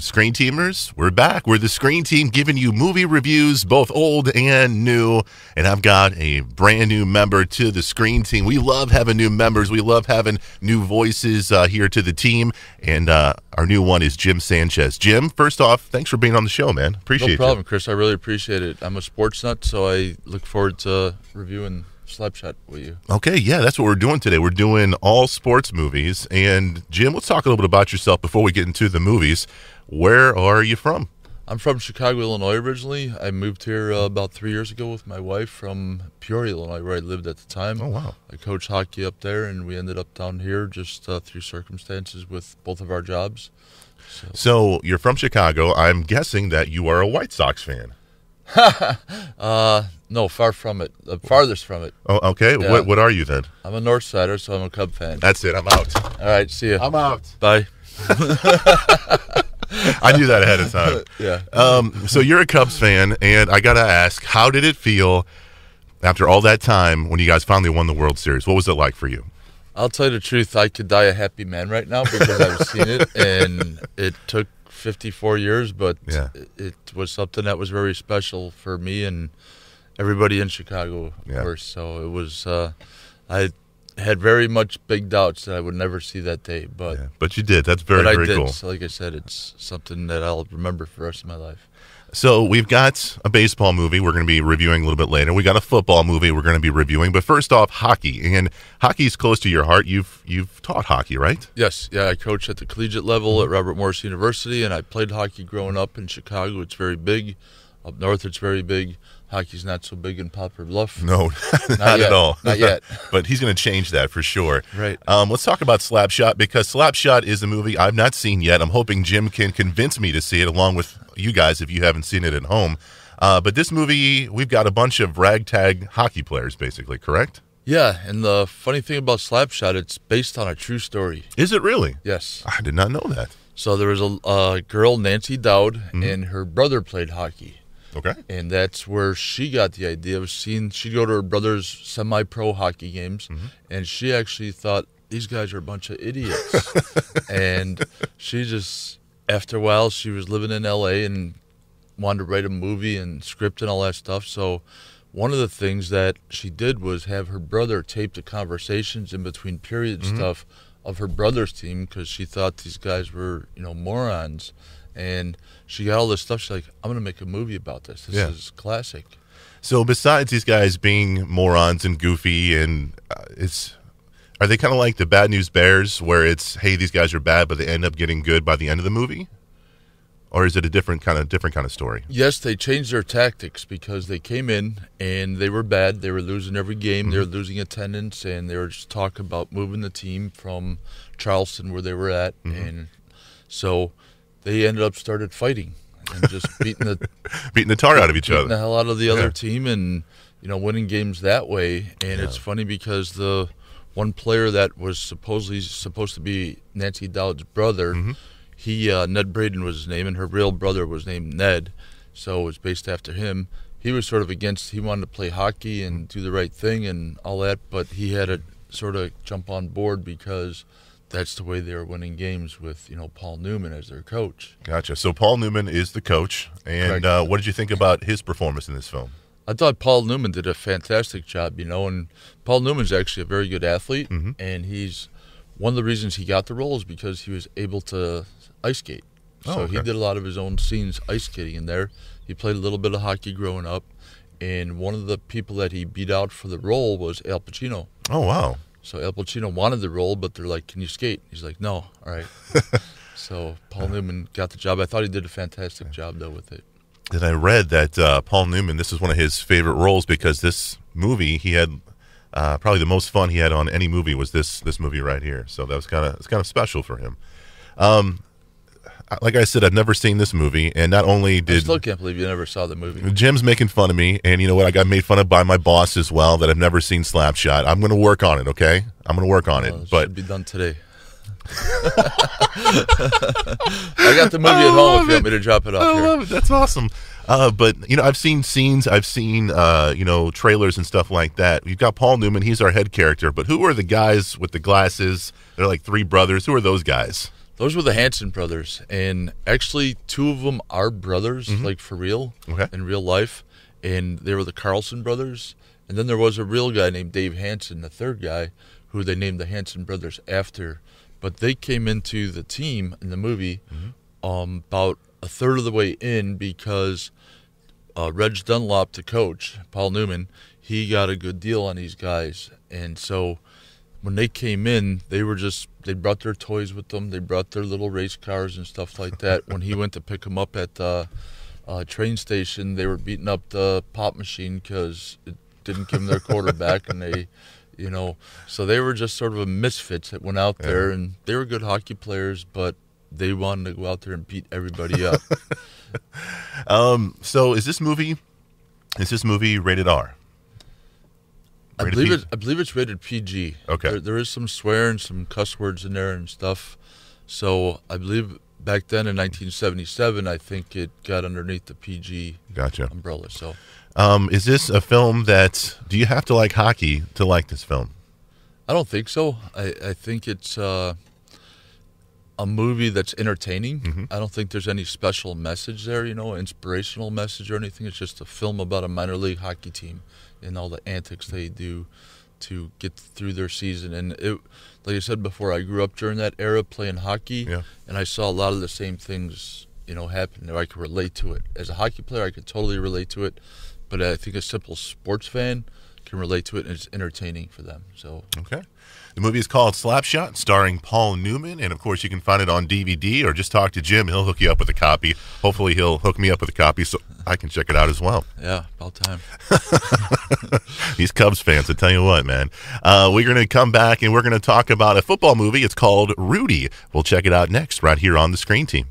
Screen Teamers, we're back. We're the Screen Team giving you movie reviews, both old and new. And I've got a brand new member to the Screen Team. We love having new members. We love having new voices here to the team. And our new one is Jim Sanchez. Jim, first off, thanks for being on the show, man. Appreciate it. No problem, Chris. I really appreciate it. I'm a sports nut, so I look forward to reviewing Slapshot with you. Okay, yeah, that's what we're doing today. We're doing all sports movies. And Jim, let's talk a little bit about yourself before we get into the movies. Where are you from? I'm from Chicago, Illinois originally. I moved here about 3 years ago with my wife from Peoria, Illinois, where I lived at the time. Oh, wow. I coached hockey up there, and we ended up down here just through circumstances with both of our jobs. So you're from Chicago. I'm guessing that you are a White Sox fan. No, far from it. The farthest from it. Oh, okay. Yeah. What are you then? I'm a North Sider, so I'm a Cub fan. That's it. I'm out. All right, see ya. I'm out. Bye. I knew that ahead of time. Yeah. So you're a Cubs fan, and I got to ask, how did it feel after all that time when you guys finally won the World Series? What was it like for you? I'll tell you the truth. I could die a happy man right now because I've seen it, and it took 54 years, but Yeah. it was something that was very special for me and everybody in Chicago, of Yeah. course. So it was, I had very much big doubts that I would never see that day, but Yeah, but you did. That's very, but I very did. cool. So like I said, it's something that I'll remember for the rest of my life. So we've got a baseball movie we're going to be reviewing a little bit later. We got a football movie we're going to be reviewing. But first off, hockey. And hockey's close to your heart. You've taught hockey, right? Yes, yeah. I coach at the collegiate level at Robert Morris University, and I played hockey growing up in Chicago. It's very big. Up north, it's very big. Hockey's not so big in Poplar, Bluff. No, not at all. Not yet. But he's going to change that for sure. Right. Let's talk about Slapshot, because Slapshot is a movie I've not seen yet. I'm hoping Jim can convince me to see it along with you guys if you haven't seen it at home. But this movie, we've got a bunch of ragtag hockey players, basically, correct? Yeah, and the funny thing about Slapshot, it's based on a true story. Is it really? Yes. I did not know that. So there was a girl, Nancy Dowd, and her brother played hockey. Okay. And that's where she got the idea of she'd go to her brother's semi-pro hockey games, and she actually thought, these guys are a bunch of idiots. And she just, after a while, she was living in L.A. and wanted to write a movie and script and all that stuff. So one of the things that she did was have her brother tape the conversations in between period stuff of her brother's team, because she thought these guys were, morons. And she got all this stuff. She's like, I'm going to make a movie about this. This is classic. So besides these guys being morons and goofy, and are they kind of like the Bad News Bears, where it's, hey, these guys are bad, but they end up getting good by the end of the movie? Or is it a different kind of story? Yes, they changed their tactics because they came in and they were bad. They were losing every game. They were losing attendance, and they were just talking about moving the team from Charleston, where they were at. And so they ended up started fighting and just beating the tar out of each other, the hell out of the other team, and winning games that way. And it's funny because the one player that was supposed to be Nancy Dowd's brother, he Ned Braden was his name, and her real brother was named Ned, so it was based after him. He was sort of he wanted to play hockey and do the right thing and all that, but he had to sort of jump on board because that's the way they were winning games with, Paul Newman as their coach. Gotcha. So Paul Newman is the coach, and what did you think about his performance in this film? I thought Paul Newman did a fantastic job, and Paul Newman's actually a very good athlete, and he's one of the reasons he got the role is because he was able to ice skate. So he did a lot of his own scenes ice skating in there. He played a little bit of hockey growing up, and one of the people that he beat out for the role was Al Pacino. Oh, wow. So Al Pacino wanted the role, but they're like, can you skate? He's like, no. All right. So Paul Newman got the job. I thought he did a fantastic job, though, with it. And I read that Paul Newman, this is one of his favorite roles, because this movie, he had probably the most fun he had on any movie was this movie right here. So that was kind of special for him. Like I said, I've never seen this movie, and not only did... I still can't believe you never saw the movie. Jim's making fun of me, and you know what? I got made fun of by my boss as well, that I've never seen Slapshot. I'm going to work on it, okay? I'm going to work on it. But should be done today. I got the movie at home if you want me to drop it off here. I love it. That's awesome. But, I've seen scenes, I've seen, trailers and stuff like that. You've got Paul Newman. He's our head character. But who are the guys with the glasses? They're like three brothers. Who are those guys? Those were the Hanson brothers, and actually 2 of them are brothers, like for real, in real life, and they were the Carlson brothers. And then there was a real guy named Dave Hanson, the third guy, who they named the Hanson brothers after. But they came into the team in the movie about a third of the way in because Reg Dunlop, the coach, Paul Newman, he got a good deal on these guys. And so when they came in, they brought their toys with them. They brought their little race cars and stuff like that. When he went to pick them up at the train station, they were beating up the pop machine because it didn't give them their quarterback. And they, so they were just sort of a misfits that went out there. And they were good hockey players, but they wanted to go out there and beat everybody up. So is this movie rated R? I believe it's rated PG. Okay. There is some swear and some cuss words in there and stuff. So I believe back then in 1977, I think it got underneath the PG umbrella. So, is this a film do you have to like hockey to like this film? I don't think so. I think it's a movie that's entertaining. I don't think there's any special message there, inspirational message or anything. It's just a film about a minor league hockey team and all the antics they do to get through their season. And like I said before, I grew up during that era playing hockey, and I saw a lot of the same things, happen. I could relate to it. As a hockey player, I could totally relate to it, but I think a simple sports fan can relate to it, and it's entertaining for them. So okay. The movie is called Slapshot, starring Paul Newman, and of course you can find it on DVD or just talk to Jim. He'll hook you up with a copy. Hopefully he'll hook me up with a copy so I can check it out as well. Yeah, about time. These Cubs fans, I tell you what, man. We're going to come back and we're going to talk about a football movie. It's called Rudy. We'll check it out next right here on the Screen Team.